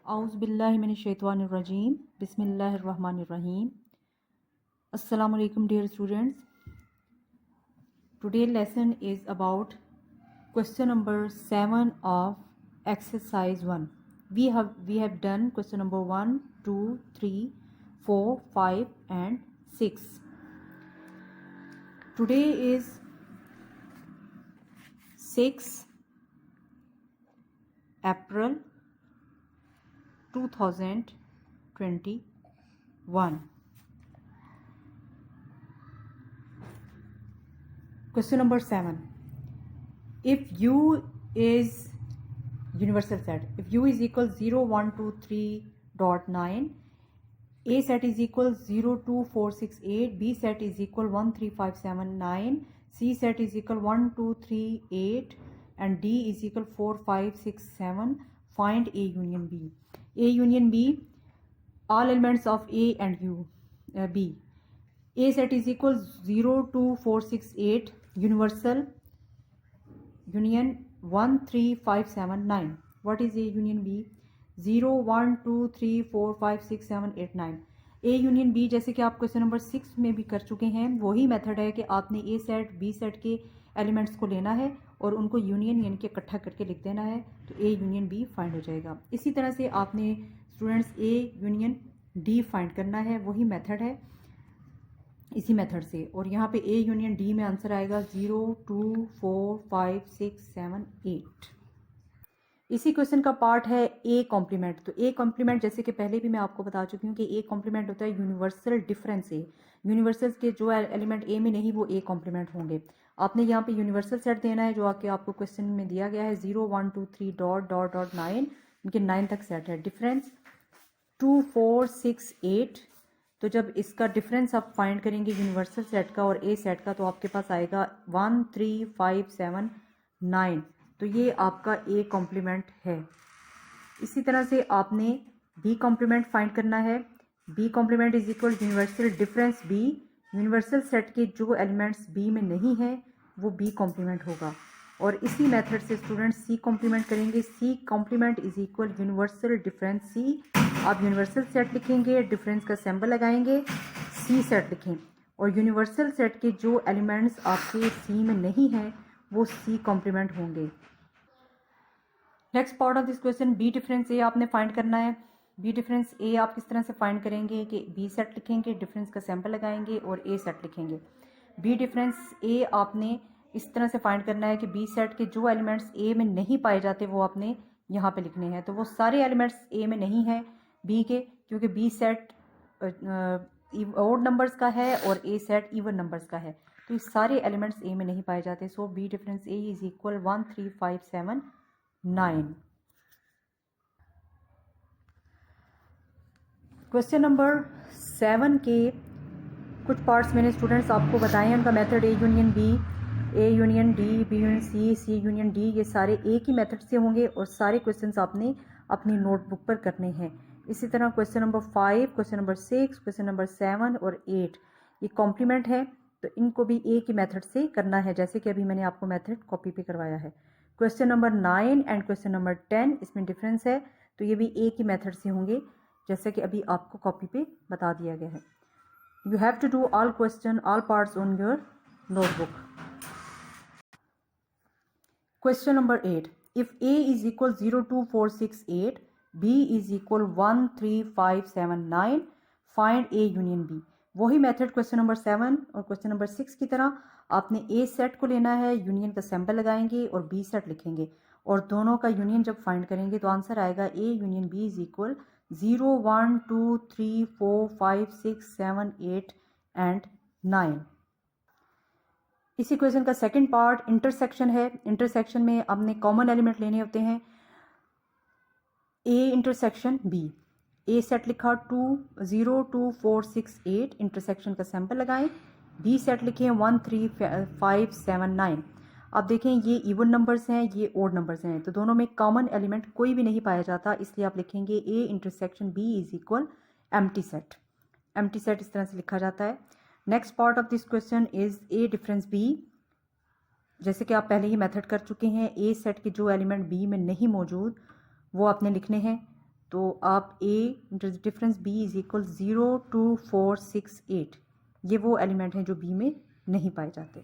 औज़ुबिल्लाहिमिनश्शैतानिर्रजीम बिस्मिल्लाहिर्रहमानिर्रहीम। Assalamu alaikum dear students. Today's lesson is about question number 7 of exercise 1. We have done question number 1, 2, 3, 4, 5 and 6. Today is 6 April 2021. Question number 7. If U is universal set, if U is equal 0, 1, 2, 3.9, A set is equal 0, 2, 4, 6, 8, B set is equal 1, 3, 5, 7, 9, C set is equal 1, 2, 3, 8 and D is equal 4, 5, 6, 7. Find A union B. A union B, all elements of A and B. A set is equal 0, 2, 4, 6, 8, universal union 1, 3, 5, 7, 9. What is A union B? 0, 1, 2, 3, 4, 5, 6, 7, 8, 9. A union B जैसे कि आप question number 6 में भी कर चुके हैं, वही method है कि आपने ए सेट बी सेट के एलिमेंट्स को लेना है और उनको यूनियन यानी कि इकट्ठा करके लिख देना है, तो ए यूनियन बी फाइंड हो जाएगा। इसी तरह से आपने स्टूडेंट्स ए यूनियन डी फाइंड करना है, वही मेथड है इसी मेथड से। और यहाँ पे ए यूनियन डी में आंसर आएगा 0, 2, 4, 5, 6, 7, 8। इसी क्वेश्चन का पार्ट है ए कॉम्प्लीमेंट। तो ए कॉम्प्लीमेंट जैसे कि पहले भी मैं आपको बता चुकी हूँ कि ए कॉम्प्लीमेंट होता है यूनिवर्सल डिफरेंस ए। यूनिवर्सल्स के जो एलिमेंट ए में नहीं वो ए कॉम्प्लीमेंट होंगे। आपने यहाँ पे यूनिवर्सल सेट देना है जो आपको क्वेश्चन में दिया गया है 0, 1, 2, 3 डॉट डॉट डॉट 9, इनके 9 तक सेट है। डिफरेंस 2, 4, 6, 8। तो जब इसका डिफरेंस आप फाइंड करेंगे यूनिवर्सल सेट का और ए सेट का, तो आपके पास आएगा 1, 3, 5, 7, 9। तो ये आपका ए कॉम्प्लीमेंट है। इसी तरह से आपने बी कॉम्प्लीमेंट फाइंड करना है। B complement is equal universal difference B. Universal set के जो एलिमेंट्स बी में नहीं है वो बी कॉम्प्लीमेंट होगा। और इसी मेथड से स्टूडेंट सी कॉम्प्लीमेंट करेंगे। C complement is equal universal difference C. आप यूनिवर्सल सेट लिखेंगे, डिफरेंस का सिंबल लगाएंगे, सी सेट लिखें और यूनिवर्सल सेट के जो एलिमेंट्स आपके सी में नहीं हैं वो सी कॉम्प्लीमेंट होंगे। Next part of this question, B difference A आपने फाइंड करना है। बी डिफरेंस ए आप किस तरह से फाइंड करेंगे कि बी सेट लिखेंगे, डिफरेंस का सैंपल लगाएंगे और ए सेट लिखेंगे। बी डिफरेंस ए आपने इस तरह से फाइंड करना है कि बी सेट के जो एलिमेंट्स ए में नहीं पाए जाते वो आपने यहाँ पे लिखने हैं। तो वो सारे एलिमेंट्स ए में नहीं हैं बी के, क्योंकि बी सेट ऑड नंबर्स का है और ए सेट इवन नंबर्स का है, तो ये सारे एलिमेंट्स ए में नहीं पाए जाते। So B difference A is equal 1, 3, 5, 7, 9। Question number 7 के कुछ पार्ट्स मैंने स्टूडेंट्स आपको बताए हैं। उनका method A union B, A union D, B union C, C union D, ये सारे एक ही मेथड से होंगे और सारे क्वेश्चंस आपने अपनी नोटबुक पर करने हैं। इसी तरह question number 5, question number 6, question number 7 और 8 ये कॉम्प्लीमेंट है, तो इनको भी एक ही मेथड से करना है जैसे कि अभी मैंने आपको मेथड कॉपी पे करवाया है। Question number 9 and question number 10 इसमें डिफरेंस है, तो ये भी एक ही मेथड से होंगे जैसे कि अभी आपको कॉपी पे बता दिया गया है। You have to do all question all parts on your notebook. Question number 8, if A is equal 0, 2, 4, 6, 8, B is equal 1, 3, 5, 7, 9, find A union B. वही मेथड क्वेश्चन नंबर 7 और क्वेश्चन नंबर 6 की तरह आपने ए सेट को लेना है, यूनियन का sample लगाएंगे और बी सेट लिखेंगे और दोनों का यूनियन जब फाइंड करेंगे तो आंसर आएगा A union B is equal 0, 1, 2, 3, 4, 5, 6, 7, 8 and 9। इसी क्वेश्चन का सेकंड पार्ट इंटरसेक्शन है। इंटरसेक्शन में आपने कॉमन एलिमेंट लेने होते हैं। A intersection B, A set लिखा 2, 0, 2, 4, 6, 8, इंटरसेक्शन का सैंपल लगाएं। बी सेट लिखें 1, 3, 5, 7, 9। अब देखें ये इवन नंबर्स हैं, ये ओड नंबर्स हैं, तो दोनों में कॉमन एलिमेंट कोई भी नहीं पाया जाता, इसलिए आप लिखेंगे A intersection B is equal empty set. Empty set इस तरह से लिखा जाता है। Next part of this question is A difference B. जैसे कि आप पहले ही मेथड कर चुके हैं, ए सेट के जो एलिमेंट बी में नहीं मौजूद वो आपने लिखने हैं। तो आप A difference B is equal 0 2 4 6 8, ये वो एलिमेंट हैं जो B में नहीं पाए जाते।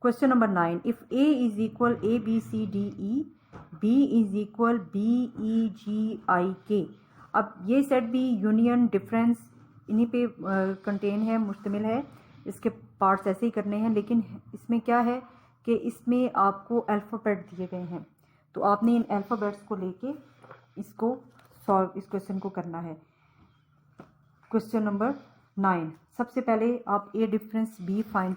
Question number 9, if A is equal ABCDE, B is equal BEGIK। अब ये सेट भी यूनियन डिफरेंस इन्हीं पे कंटेन है, मुश्तमिल है, इसके पार्ट्स ऐसे ही करने हैं, लेकिन इसमें क्या है कि इसमें आपको अल्फ़ाबेट दिए गए हैं, तो आपने इन अल्फ़ाबेट्स को लेके इसको सॉल्व, इस क्वेश्चन को करना है। क्वेश्चन नंबर 9, सबसे पहले आप A difference B find.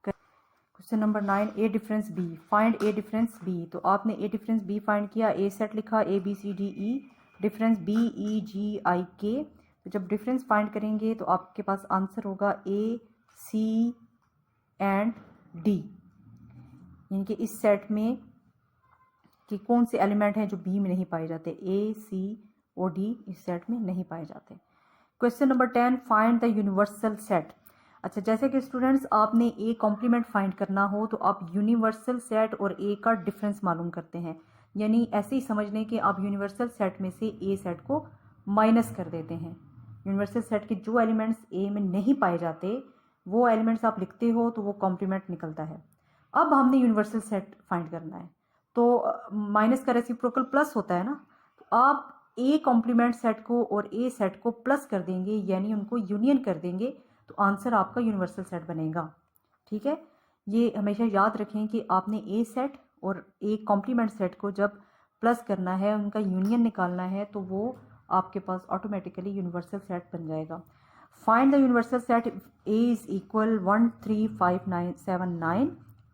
Question number 9, A difference B, find A difference B। तो आपने A डिफरेंस B फाइंड किया, A सेट लिखा ABCDE, डिफरेंस BEGIK। तो जब डिफरेंस फाइंड करेंगे तो आपके पास आंसर होगा A C एंड D, यानी कि इस सेट में कि कौन से एलिमेंट हैं जो B में नहीं पाए जाते, A C और D इस सेट में नहीं पाए जाते। Question number 10, find the universal set. अच्छा, जैसे कि स्टूडेंट्स आपने A कॉम्प्लीमेंट फाइंड करना हो तो आप यूनिवर्सल सेट और A का डिफरेंस मालूम करते हैं, यानी ऐसे ही समझ लें कि आप यूनिवर्सल सेट में से A सेट को माइनस कर देते हैं। यूनिवर्सल सेट के जो एलिमेंट्स A में नहीं पाए जाते वो एलिमेंट्स आप लिखते हो तो वो कॉम्प्लीमेंट निकलता है। अब हमने यूनिवर्सल सेट फाइंड करना है, तो माइनस का रेसिप्रोकल प्लस होता है ना, तो आप A कॉम्प्लीमेंट सेट को और A सेट को प्लस कर देंगे, यानी उनको यूनियन कर देंगे, तो आंसर आपका यूनिवर्सल सेट बनेगा। ठीक है, ये हमेशा याद रखें कि आपने A सेट और A कॉम्प्लीमेंट सेट को जब प्लस करना है, उनका यूनियन निकालना है, तो वो आपके पास ऑटोमेटिकली यूनिवर्सल सेट बन जाएगा। Find the universal set A is equal 1 3 5 9 7 9,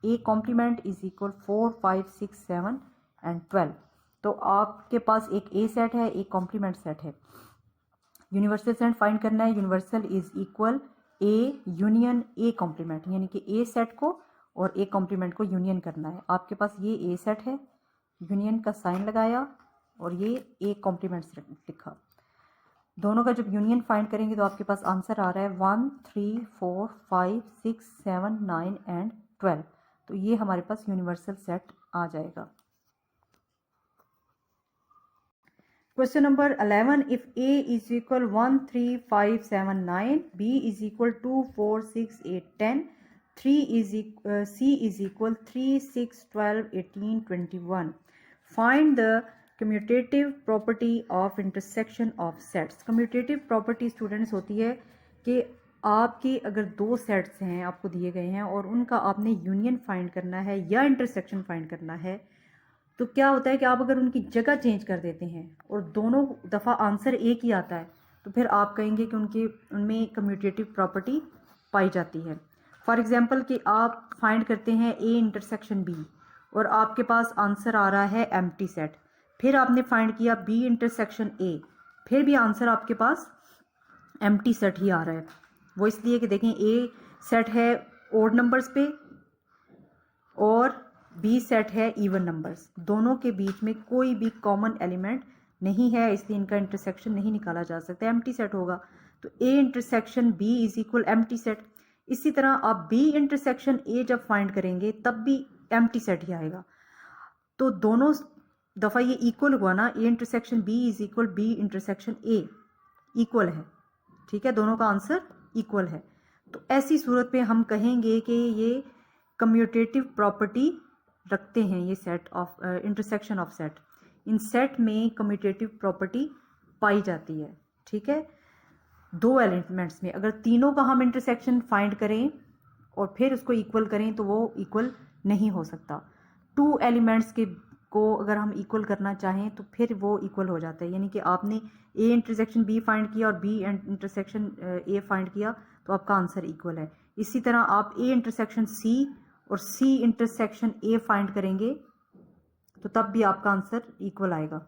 A complement is equal 4 5 6 7 and 12। तो आपके पास एक A सेट है, एक कॉम्प्लीमेंट सेट है। यूनिवर्सल सेट फाइंड करना है, universal is equal A union A complement, यानी कि A सेट को और A कॉम्प्लीमेंट को यूनियन करना है। आपके पास ये A सेट है, यूनियन का साइन लगाया और ये A कॉम्प्लीमेंट सेट लिखा। दोनों का जब यूनियन फाइंड करेंगे तो आपके पास आंसर आ रहा है 1 3 4 5 6 7 9 एंड 12। तो ये हमारे पास यूनिवर्सल सेट आ जाएगा। Question number 11, if A is equal 1 3 5 7 9, B is equal 2 4 6 8 10, C is equal 3 6 12 18 21। Find the commutative property of intersection of sets. Commutative property students होती है कि आपके अगर दो सेट्स हैं आपको दिए गए हैं और उनका आपने यूनियन फाइंड करना है या इंटरसेक्शन फाइंड करना है, तो क्या होता है कि आप अगर उनकी जगह चेंज कर देते हैं और दोनों दफ़ा आंसर एक ही आता है, तो फिर आप कहेंगे कि उनमें कम्यूटेटिव प्रॉपर्टी पाई जाती है। फॉर एग्जांपल कि आप फाइंड करते हैं A इंटरसेक्शन B और आपके पास आंसर आ रहा है एम्प्टी सेट, फिर आपने फाइंड किया B इंटरसेक्शन A, फिर भी आंसर आपके पास एम्प्टी सेट ही आ रहा है। वो इसलिए कि देखें A सेट है ओड नंबर्स पे और B सेट है इवन नंबर्स, दोनों के बीच में कोई भी कॉमन एलिमेंट नहीं है, इसलिए इनका इंटरसेक्शन नहीं निकाला जा सकता, एम्प्टी सेट होगा। तो A intersection B is equal empty set. इसी तरह आप B इंटरसेक्शन A जब फाइंड करेंगे तब भी एम्प्टी सेट ही आएगा। तो दोनों दफ़ा ये इक्वल हुआ ना, A intersection B is equal B intersection A, equal है। ठीक है, दोनों का आंसर इक्वल है। तो ऐसी सूरत में हम कहेंगे कि ये कम्यूटेटिव प्रॉपर्टी रखते हैं, ये set of intersection of set. In set में कम्यूटेटिव प्रॉपर्टी पाई जाती है। ठीक है, दो एलिमेंट्स में अगर तीनों का हम इंटरसेक्शन फाइंड करें और फिर उसको इक्वल करें तो वो इक्वल नहीं हो सकता। टू एलिमेंट्स के को अगर हम इक्वल करना चाहें तो फिर वो इक्वल हो जाता है, यानी कि आपने A इंटरसेक्शन B फाइंड किया और B इंटरसेक्शन A फाइंड किया तो आपका आंसर इक्वल है। इसी तरह आप A इंटरसेक्शन C और C इंटरसेक्शन A फाइंड करेंगे तो तब भी आपका आंसर इक्वल आएगा।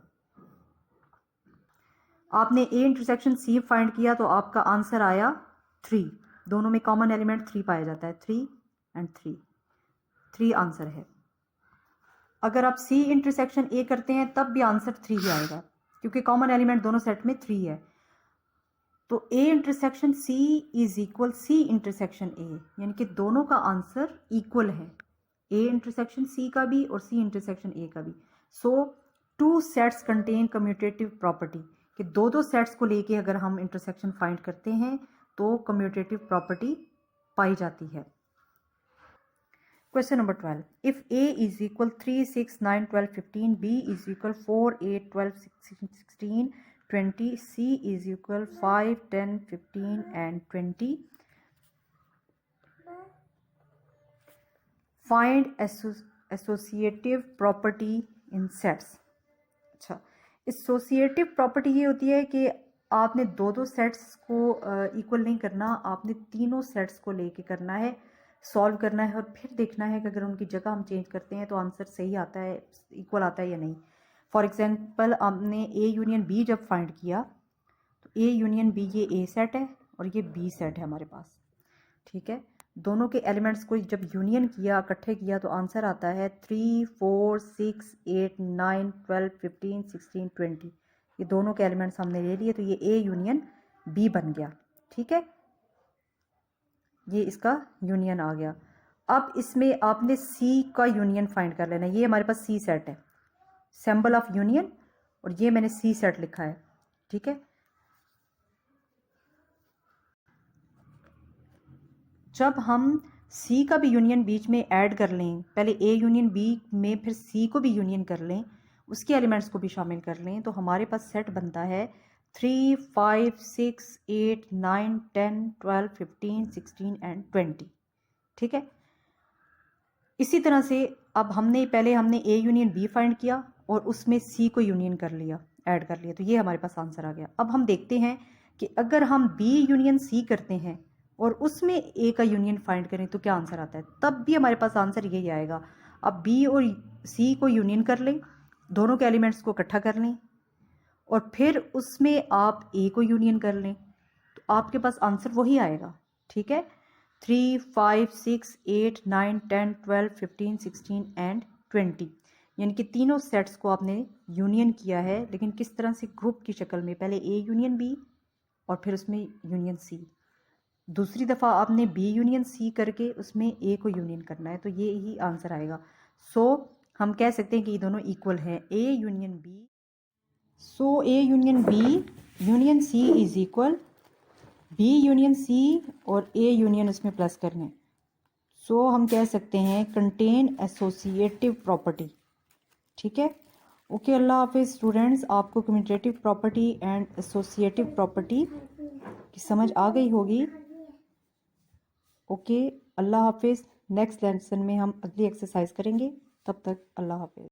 आपने A इंटरसेक्शन C फाइंड किया तो आपका आंसर आया 3, दोनों में कॉमन एलिमेंट 3 पाया जाता है, 3 एंड 3 आंसर है। अगर आप C इंटरसेक्शन A करते हैं तब भी आंसर 3 ही आएगा, क्योंकि कॉमन एलिमेंट दोनों सेट में 3 है। तो A intersection C is equal C intersection A, यानी कि दोनों का आंसर इक्वल है, A इंटरसेक्शन C का भी और C इंटरसेक्शन A का भी। So two sets contain commutative property, कि दो दो सेट्स को लेके अगर हम इंटरसेक्शन फाइंड करते हैं तो कम्यूटेटिव प्रॉपर्टी पाई जाती है। Question number 12, if A is equal 3, 6, 9, 12, 15, B is equal 4, 8, 12, 16, 20, C is equal 5, 10, 15 and 20, find associative property in sets. अच्छा, एसोसिएटिव प्रॉपर्टी ये होती है कि आपने दो दो सेट्स को इक्वल नहीं करना, आपने तीनों सेट्स को लेके करना है, सॉल्व करना है और फिर देखना है कि अगर उनकी जगह हम चेंज करते हैं तो आंसर सही आता है, इक्वल आता है या नहीं। फॉर एग्जांपल, हमने ए यूनियन बी जब फाइंड किया तो ए यूनियन बी, ये ए सेट है और ये बी सेट है हमारे पास, ठीक है। दोनों के एलिमेंट्स को जब यूनियन किया, इकट्ठे किया, तो आंसर आता है 3, 4, 6, 8, 9, 12, 15, 16, 20। ये दोनों के एलिमेंट्स हमने ले लिए तो ये ए यूनियन बी बन गया, ठीक है। ये इसका यूनियन आ गया। अब इसमें आपने सी का यूनियन फाइंड कर लेना। ये हमारे पास सी सेट है, सिंबल ऑफ यूनियन, और ये मैंने सी सेट लिखा है, ठीक है। जब हम सी का भी यूनियन बीच में ऐड कर लें, पहले ए यूनियन बी में फिर सी को भी यूनियन कर लें, उसके एलिमेंट्स को भी शामिल कर लें, तो हमारे पास सेट बनता है 3, 5, 6, 8, 9, 10, 12, 15, 16 एंड 20, ठीक है। इसी तरह से अब पहले हमने ए यूनियन बी फाइंड किया और उसमें सी को यूनियन कर लिया, ऐड कर लिया, तो ये हमारे पास आंसर आ गया। अब हम देखते हैं कि अगर हम बी यूनियन सी करते हैं और उसमें ए का यूनियन फाइंड करें तो क्या आंसर आता है, तब भी हमारे पास आंसर यही आएगा। अब बी और सी को यूनियन कर लें, दोनों के एलिमेंट्स को इकट्ठा कर लें और फिर उसमें आप ए को यूनियन कर लें, तो आपके पास आंसर वही आएगा, ठीक है। 3, 5, 6, 8, 9, 10, 12, 15, 16 एंड 20, यानी कि तीनों सेट्स को आपने यूनियन किया है, लेकिन किस तरह से, ग्रुप की शक्ल में, पहले ए यूनियन बी और फिर उसमें यूनियन सी। दूसरी दफ़ा आपने बी यूनियन सी करके उसमें ए को यूनियन करना है, तो ये ही आंसर आएगा। सो हम कह सकते हैं कि ये दोनों इक्वल हैं, A union B. So A union B union C is equal B union C और ए यूनियन उसमें प्लस कर लें। सो हम कह सकते हैं कंटेन एसोसिएटिव प्रॉपर्टी, ठीक है। ओके, अल्लाह हाफिज़ स्टूडेंट्स। आपको commutative property and associative property की समझ आ गई होगी। ओके, अल्लाह हाफिज़। नेक्स्ट लेसन में हम अगली एक्सरसाइज करेंगे, तब तक अल्लाह हाफिज़।